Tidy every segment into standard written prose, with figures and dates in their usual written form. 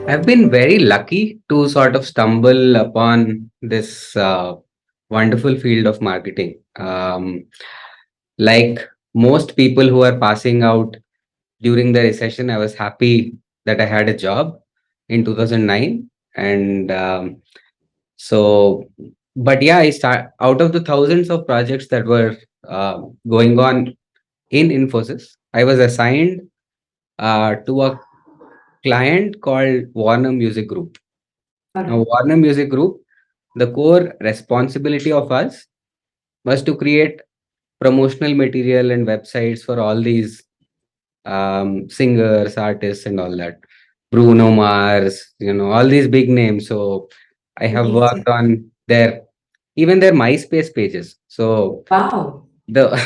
I've been very lucky to sort of stumble upon this wonderful field of marketing. Like most people who are passing out during the recession, I was happy that I had a job in 2009. And so, but yeah, I start out of the thousands of projects that were going on in Infosys, I was assigned to a client called Warner Music Group. All Now, right. Warner Music Group, the core responsibility of us was to create promotional material and websites for all these singers, artists, and all that. Bruno Mars, all these big names. So I have Amazing. worked on even their MySpace pages. So Wow. the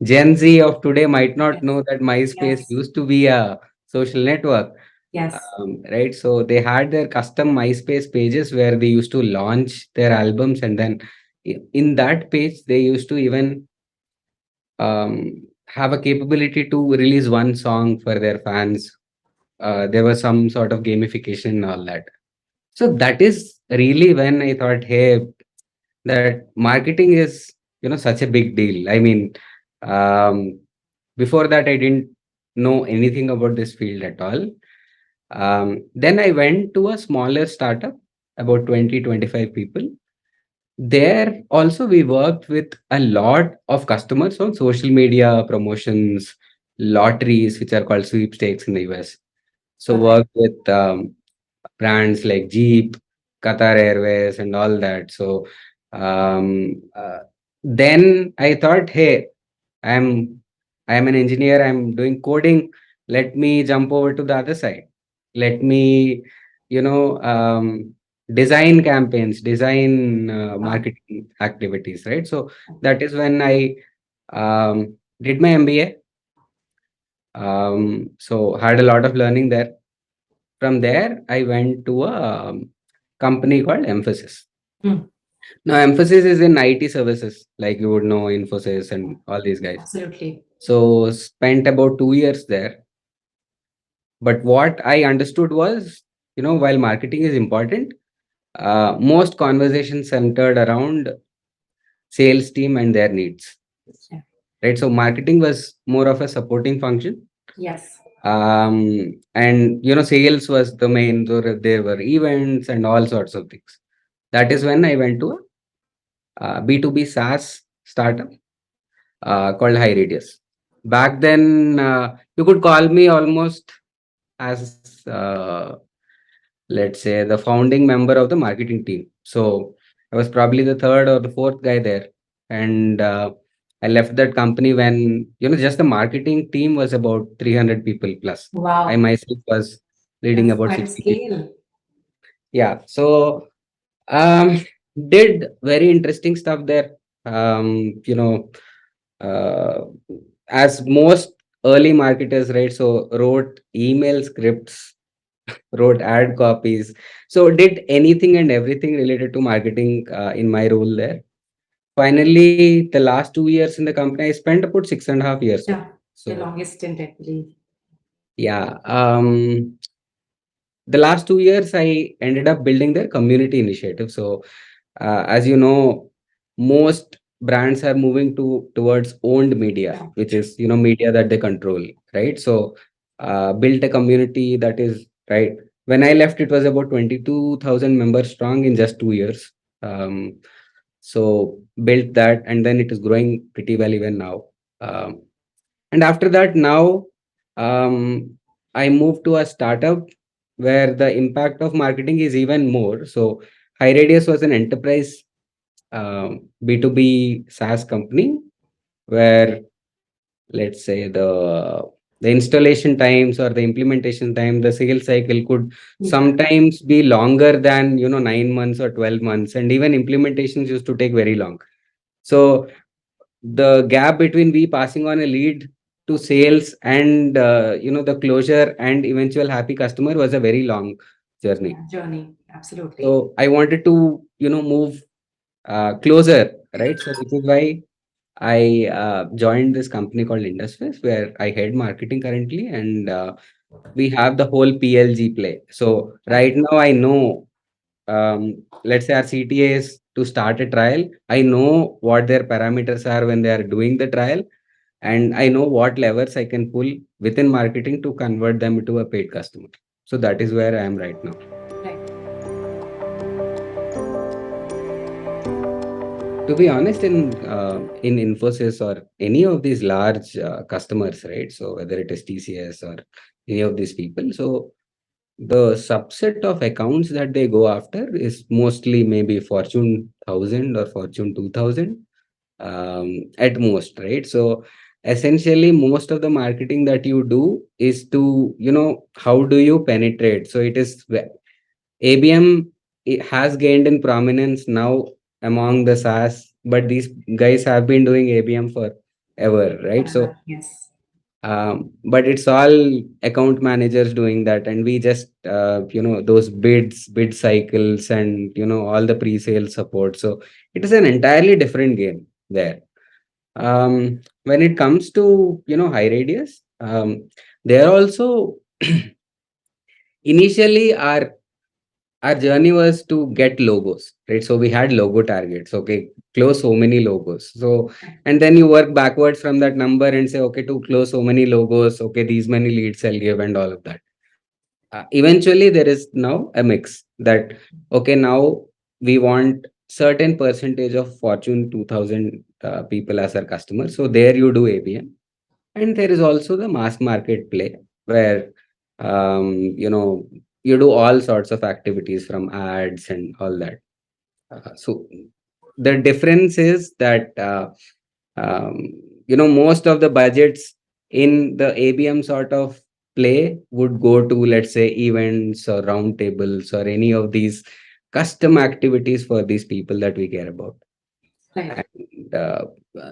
Gen Z of today might not Yes. know that MySpace Yes. used to be a social network. Yes. Right. So they had their custom MySpace pages where they used to launch their albums, and then in that page they used to even have a capability to release one song for their fans. There was some sort of gamification and all that. So that is really when I thought, hey, that marketing is such a big deal. I mean, um, before that I didn't know anything about this field at all. Then I went to a smaller startup, about 20-25 people. There also we worked with a lot of customers on social media promotions, lotteries, which are called sweepstakes in the US. So All right. worked with brands like Jeep, Qatar Airways, and all that. So then I thought, hey, I'm I'm an engineer. I'm doing coding. Let me jump over to the other side. Let me, you know, design campaigns, design Wow. marketing activities, right? So that is when I did my MBA. So had a lot of learning there. From there, I went to a company called Emphasis. Hmm. Now, Emphasis is in IT services, like you would know, Infosys and all these guys. Absolutely. So spent about 2 years there. But what I understood was, while marketing is important, most conversations centered around sales team and their needs, Yeah. right? So marketing was more of a supporting function. Yes. And sales was the main. There were events and all sorts of things. That is when I went to a B2B SaaS startup called High Radius. Back then, you could call me almost as let's say the founding member of the marketing team. So I was probably the third or the fourth guy there, and I left that company when just the marketing team was about 300 people plus. I Wow. myself was leading That's about quite a 60 people. scale. Yeah, so um, did very interesting stuff there. Uh, as most early marketers, right? So wrote email scripts, wrote ad copies. So did anything and everything related to marketing in my role there. Finally, the last 2 years in the company, I spent about 6.5 years there. Yeah. Your So longest stint, I believe. yeah, the last 2 years, I ended up building their community initiative. So as you know, most brands are moving towards owned media, Yeah. which is media that they control, right? So built a community that is right. When I left, it was about 22,000 members strong in just 2 years. Um, so built that, and then it is growing pretty well even now. Um, and after that, now um, I moved to a startup where the impact of marketing is even more. So High Radius was an enterprise B2B SaaS company where, let's say, the installation times or the implementation time, the sales cycle could Yeah. sometimes be longer than 9 months or 12 months, and even implementations used to take very long. So the gap between we passing on a lead to sales and the closure and eventual happy customer was a very long journey. Yeah. Journey. Absolutely. So I wanted to move closer, right? So which is why I joined this company called Indusface, where I head marketing currently, and we have the whole PLG play. So Right. right now I know, let's say our CTAs to start a trial, I know what their parameters are when they are doing the trial, and I know what levers I can pull within marketing to convert them into a paid customer. So that is where I am right now. Right. To be honest, in Infosys or any of these large customers, right? So whether it is TCS or any of these people, so the subset of accounts that they go after is mostly maybe Fortune 1000 or Fortune 2000, at most, right? So essentially, most of the marketing that you do is to, how do you penetrate? So it is ABM, it has gained in prominence now among the SaaS, but these guys have been doing ABM for ever, right? So Yes. but it's all account managers doing that, and we just those bid cycles, and all the pre-sale support. So it is an entirely different game there. When it comes to high radius, they are also initially our journey was to get logos, right? So we had logo targets. Okay, close so many logos. So, and then you work backwards from that number and say, okay, to close so many logos, okay, these many leads I'll give and all of that. Eventually, there is now a mix that, okay, now we want certain percentage of Fortune 2000 people as our customers. So there you do ABM. And there is also the mass market play where, you know, you do all sorts of activities from ads and all that. So the difference is that, um, most of the budgets in the ABM sort of play would go to, let's say, events or roundtables or any of these custom activities for these people that we care about. Right. And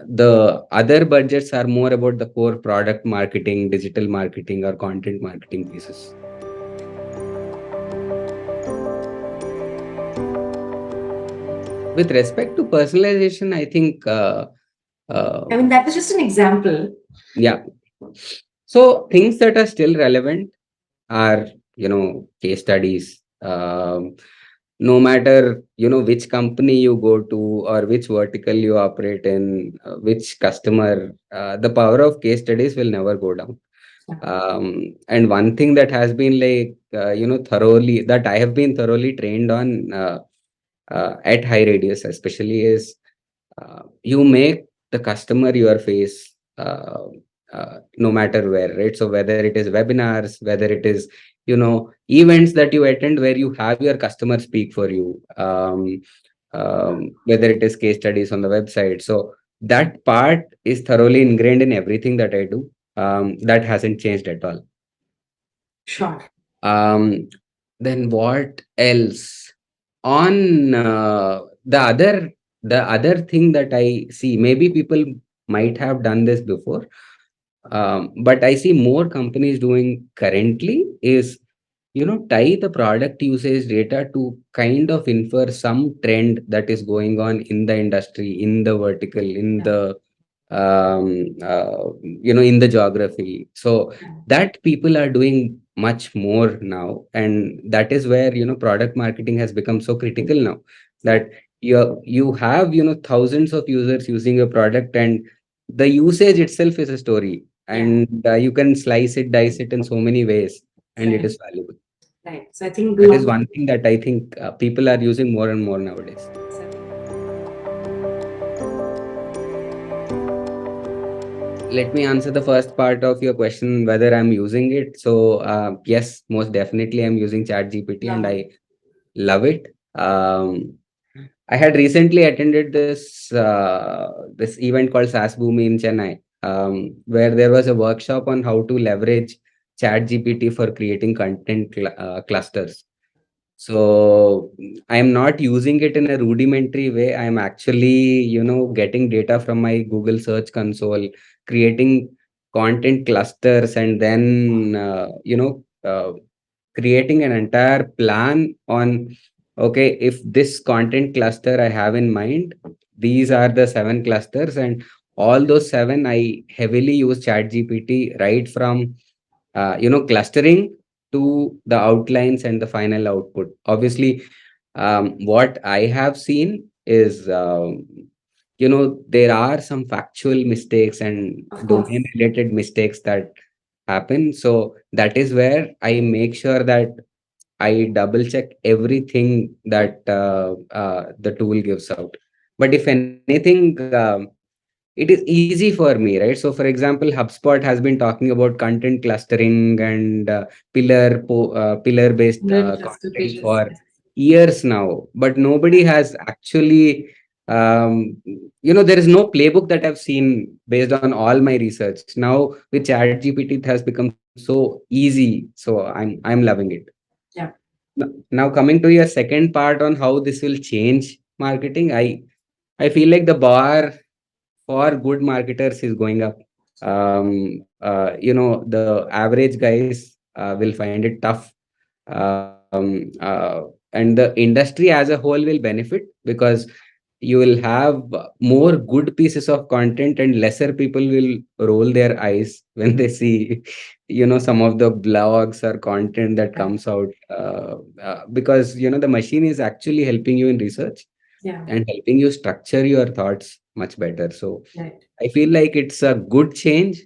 the other budgets are more about the core product marketing, digital marketing, or content marketing pieces. With respect to personalization, I think, I mean, that was just an example. yeah. So things that are still relevant are, case studies. No matter, which company you go to or which vertical you operate in, which customer, the power of case studies will never go down. And one thing that has been like, thoroughly, that I have been thoroughly trained on at high radius, especially, is you make the customer your face, no matter where, right? So whether it is webinars, whether it is events that you attend where you have your customer speak for you, whether it is case studies on the website. So that part is thoroughly ingrained in everything that I do. That hasn't changed at all. Sure. um, then what else? On the other thing that I see, maybe people might have done this before, but I see more companies doing currently is, tie the product usage data to kind of infer some trend that is going on in the industry, in the vertical, in the in the geography. So that people are doing much more now, and that is where product marketing has become so critical now, that you have thousands of users using a product, and the usage itself is a story, and you can slice it, dice it in so many ways, and it Right. is valuable. Right. So I think That is one thing that I think people are using more and more nowadays. Let me answer the first part of your question, whether I'm using it. So, yes, most definitely I'm using ChatGPT, and I love it. I had recently attended this event called SaaS Boomi in Chennai, where there was a workshop on how to leverage ChatGPT for creating content clusters. So I am not using it in a rudimentary way. I am actually, getting data from my Google Search Console, creating content clusters, and then, creating an entire plan on, okay, if this content cluster I have in mind, these are the 7 clusters, and all those 7, I heavily use ChatGPT right from clustering to the outlines and the final output. Obviously, what I have seen is, there are some factual mistakes and Of course. domain related mistakes that happen. So that is where I make sure that I double check everything that the tool gives out. But if anything, it is easy for me, right? So, for example, HubSpot has been talking about content clustering and pillar based Learn cluster content pages. for Yes. years now, but nobody has actually, there is no playbook that I've seen based on all my research. Now with ChatGPT, it has become so easy. So I'm loving it. Yeah. Now coming to your second part on how this will change marketing, I feel like the bar for good marketers is going up. The average guys will find it tough. And the industry as a whole will benefit because you will have more good pieces of content and lesser people will roll their eyes when they see some of the blogs or content that Right. comes out, because the machine is actually helping you in research Yeah. and helping you structure your thoughts much better. So Right. I feel like it's a good change.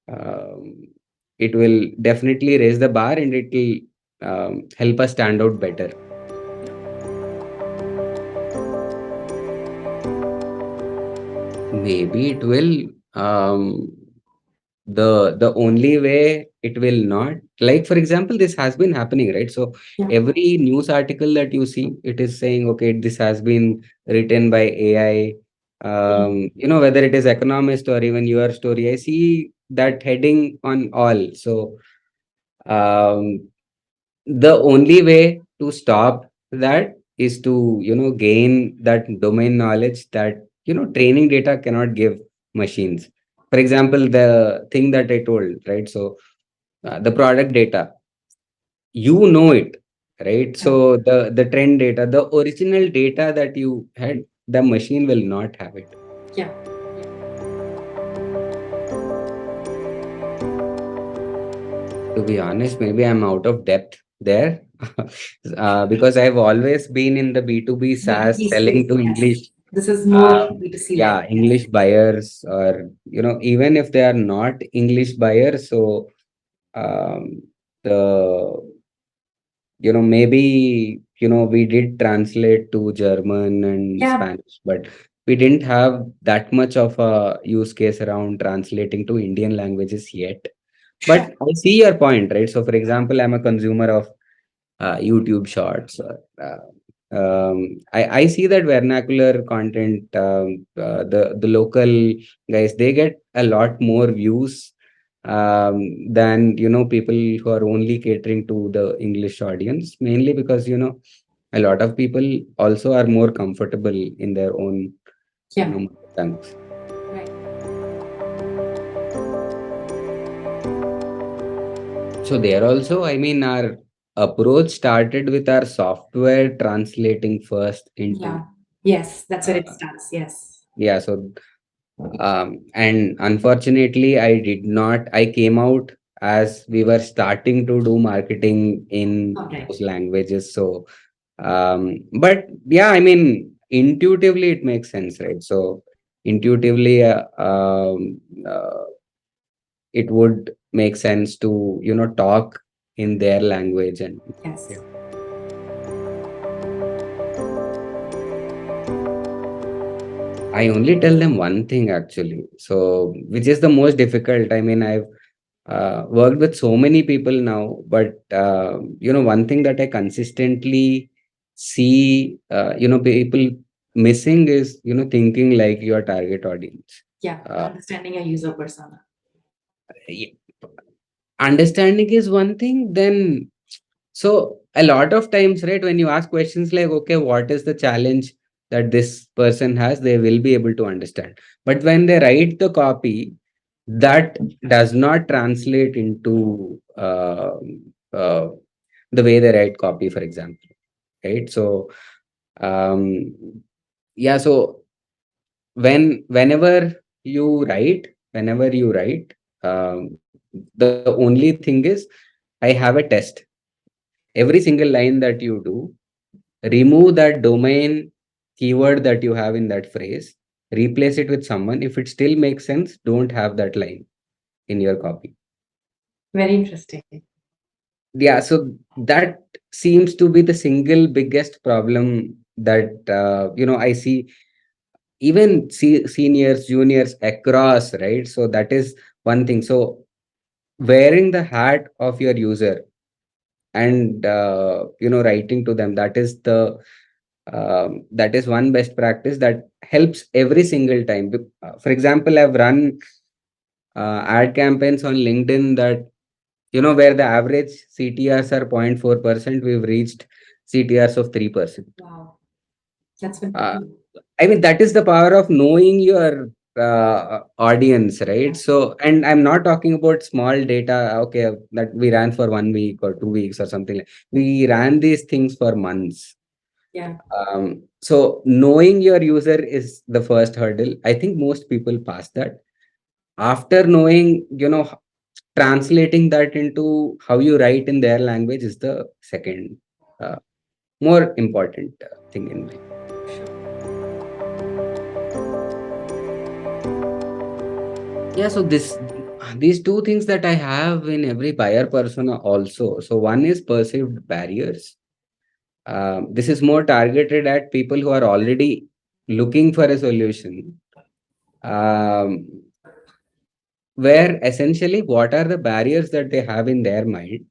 Um, it will definitely raise the bar and it will help us stand out better. Maybe it will. The only way it will not, like for example, this has been happening, right? So Yeah. every news article that you see, it is saying, okay, this has been written by AI. Whether it is economist or even your story, I see that heading on all. So um, the only way to stop that is to gain that domain knowledge that training data cannot give machines. For example, the thing that I told, right? So the product data, it, right? Yeah. So the trend data, the original data that you had, the machine will not have it. Yeah. To be honest, maybe I'm out of depth there, because I've always been in the B2B SaaS B2B selling space. to Yes. English, This is more B2C led. yeah, Yes. English buyers, or even if they are not English buyers. So um, the maybe we did translate to German and Yeah. Spanish, but we didn't have that much of a use case around translating to Indian languages yet. But Sure. I see your point, right? So, for example, I'm a consumer of YouTube shorts. I see that vernacular content, the local guys, they get a lot more views than people who are only catering to the English audience, mainly because a lot of people also are more comfortable in their own Yeah. mother tongues. Right. So there also, I mean, our approach started with our software translating first Yeah. into, Yes. That's where it uh, starts. Yes. yeah. So and unfortunately, I came out as we were starting to do marketing in All right. those languages. So, but yeah, I mean, intuitively it makes sense, right? So intuitively, it would make sense to talk in their language. And yeah. Yes. I only tell them one thing actually, so which is the most difficult. I mean, I've worked with so many people now, but one thing that I consistently see people missing is thinking like your target audience. Yeah. uh, Understanding a user persona. y- Understanding is one thing. Then, so a lot of times, right, when you ask questions like, okay, what is the challenge that this person has, they will be able to understand. But when they write the copy, that does not translate into uh, the way they write copy, for example, right? So, um, yeah, so whenever you write, um, The only thing is, I have a test. Every single line that you do, remove that domain keyword that you have in that phrase, replace it with someone. If it still makes sense, don't have that line in your copy. Very interesting. Yeah, so that seems to be the single biggest problem that I see, even seniors, juniors across, right? So that is one thing. So wearing the hat of your user and writing to them, that is one best practice that helps every single time. For example, I've run ad campaigns on LinkedIn that, where the average CTRs are 0.4%, we've reached CTRs of 3%. Wow. That's Uh, fantastic. I mean, that is the power of knowing your audience, right? So, and I'm not talking about small data, okay, that we ran for 1 week or 2 weeks or something. We ran these things for months. Yeah. So, knowing your user is the first hurdle. I think most people pass that. After knowing, translating that into how you write in their language is the second uh, more important thing in my. Yeah, so these two things that I have in every buyer persona also. So one is perceived barriers. This is more targeted at people who are already looking for a solution. Um, where essentially, what are the barriers that they have in their mind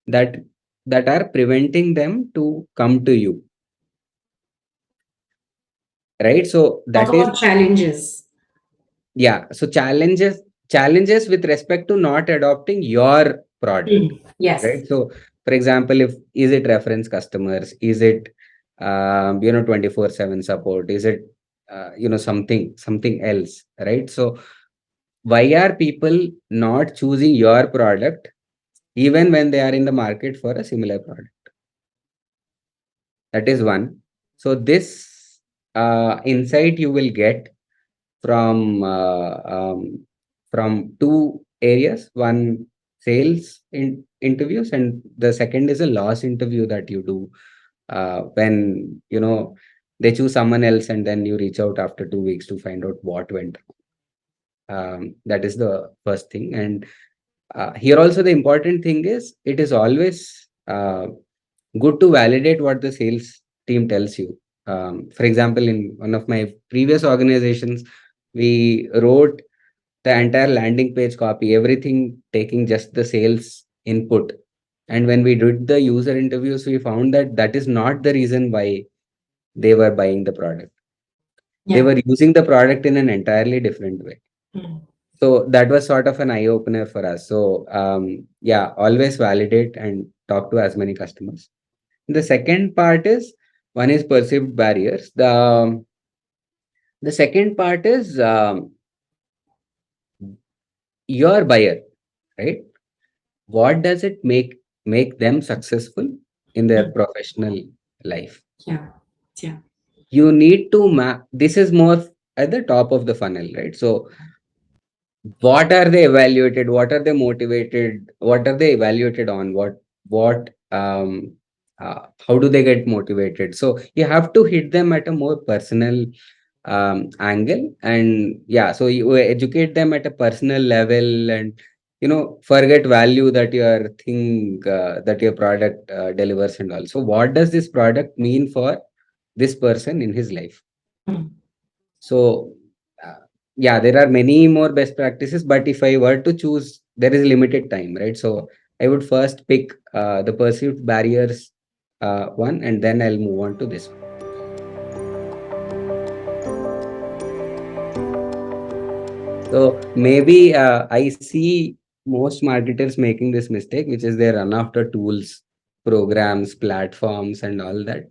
that are preventing them to come to you, right? So Talk that is, about challenges. yeah. So challenges with respect to not adopting your product, Yes. right? So, for example, if is it reference customers, is it 24/7 support, is it something else, right? So why are people not choosing your product even when they are in the market for a similar product? That is one. So this insight you will get from two areas. One, sales interviews, and the second is a loss interview that you do when they choose someone else and then you reach out after 2 weeks to find out what went wrong. That is the first thing. And here also the important thing is, it is always good to validate what the sales team tells you. For example, in one of my previous organizations, we wrote the entire landing page copy, everything taking just the sales input. And when we did the user interviews, we found that that is not the reason why they were buying the product. They Yeah. were using the product in an entirely different way. Mm. So that was sort of an eye opener for us. So yeah, always validate and talk to as many customers. The second part is, one is perceived barriers. The second part is your buyer, right? What does it make them successful in their Mm. professional life? Yeah. Yeah. You need to map. This is more at the top of the funnel, right? So what are they evaluated? What are they motivated? What are they evaluated on? How do they get motivated? So you have to hit them at a more personal angle. And yeah, so you educate them at a personal level, and forget value that your thing that your product delivers. And also, what does this product mean for this person in his life? Mm. So yeah, there are many more best practices, but if I were to choose, there is limited time, right? So I would first pick the perceived barriers one, and then I'll move on to this one. So maybe I see most marketers making this mistake, which is they run after tools, programs, platforms, and all that.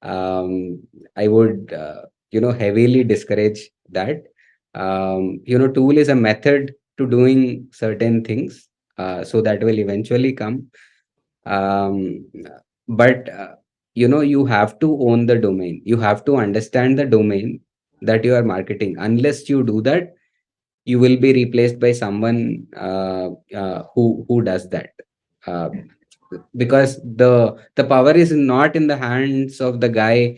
I would heavily discourage that. Tool is a method to doing certain things, so that will eventually come. Um, but you have to own the domain. You have to understand the domain that you are marketing. Unless you do that, you will be replaced by someone who does that. Uh, because the power is not in the hands of the guy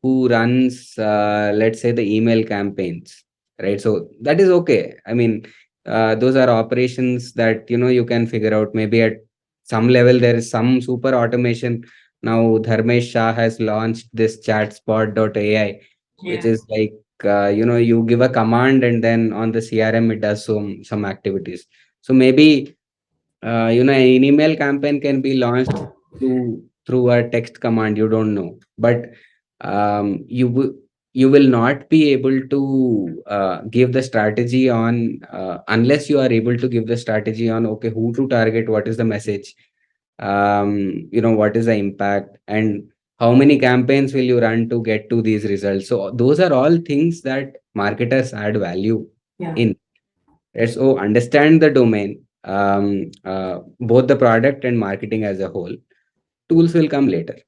who runs, let's say, the email campaigns, right? So that is okay. I mean, those are operations that you can figure out. Maybe at some level there is some super automation. Now Dharmesh Shah has launched this chatspot.ai, which Yeah. is like, you give a command and then on the CRM it does some activities. So maybe an email campaign can be launched through a text command. You don't know, but you will not be able to give the strategy on, unless you are able to give the strategy on, okay, who to target, what is the message, what is the impact, and how many campaigns will you run to get to these results. So those are all things that marketers add value Yeah. in. Right? So understand the domain, both the product and marketing as a whole. Tools will come later.